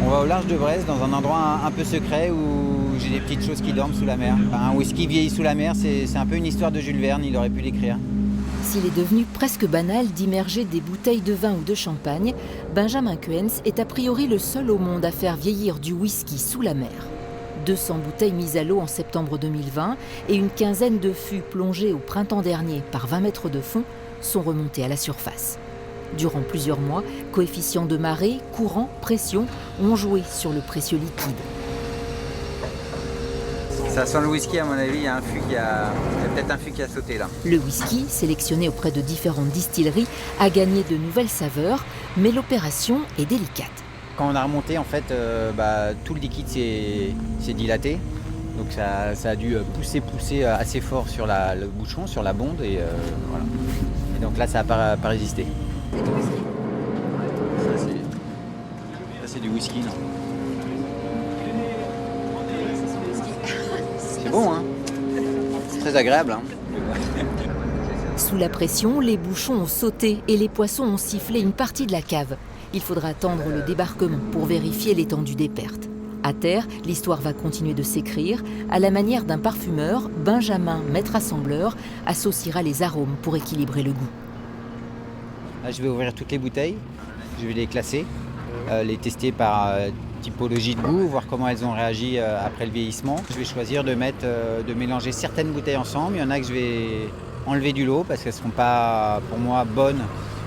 On va au large de Brest, dans un endroit un peu secret où j'ai des petites choses qui dorment sous la mer. Enfin, un whisky vieilli sous la mer, c'est un peu une histoire de Jules Verne, il aurait pu l'écrire. S'il est devenu presque banal d'immerger des bouteilles de vin ou de champagne, Benjamin Quens est a priori le seul au monde à faire vieillir du whisky sous la mer. 200 bouteilles mises à l'eau en septembre 2020 et une quinzaine de fûts plongés au printemps dernier par 20 mètres de fond sont remontés à la surface. Durant plusieurs mois, coefficients de marée, courant, pression ont joué sur le précieux liquide. Ça sent le whisky à mon avis, il y a peut-être un fût qui a sauté là. Le whisky, sélectionné auprès de différentes distilleries, a gagné de nouvelles saveurs, mais l'opération est délicate. Quand on a remonté, en fait, tout le liquide s'est dilaté. Donc ça a dû pousser assez fort sur le bouchon, sur la bonde. Et, voilà. Et donc là, ça n'a pas résisté. Ça, c'est du whisky, non? C'est bon, hein? C'est très agréable, hein? Sous la pression, les bouchons ont sauté et les poissons ont sifflé une partie de la cave. Il faudra attendre le débarquement pour vérifier l'étendue des pertes. À terre, l'histoire va continuer de s'écrire. À la manière d'un parfumeur, Benjamin, maître assembleur, associera les arômes pour équilibrer le goût. Là, je vais ouvrir toutes les bouteilles, je vais les classer, les tester par typologie de goût, voir comment elles ont réagi après le vieillissement. Je vais choisir de mélanger certaines bouteilles ensemble. Il y en a que je vais enlever du lot parce qu'elles ne seront pas, pour moi, bonnes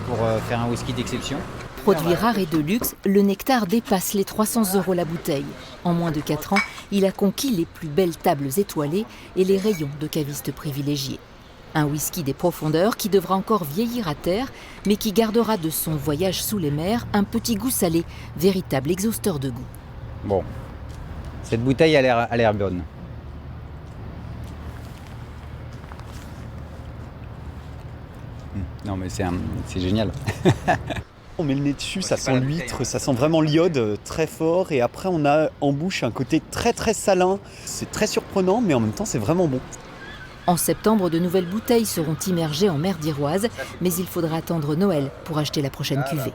pour faire un whisky d'exception. Produit rare et de luxe, le nectar dépasse les 300 € la bouteille. En moins de 4 ans, il a conquis les plus belles tables étoilées et les rayons de cavistes privilégiés. Un whisky des profondeurs qui devra encore vieillir à terre, mais qui gardera de son voyage sous les mers un petit goût salé, véritable exhausteur de goût. Bon, cette bouteille a l'air bonne. Non mais c'est génial. On met le nez dessus, ça sent l'huître, ça sent vraiment l'iode très fort. Et après, on a en bouche un côté très très salin. C'est très surprenant, mais en même temps, c'est vraiment bon. En septembre, de nouvelles bouteilles seront immergées en mer d'Iroise, mais il faudra attendre Noël pour acheter la prochaine cuvée.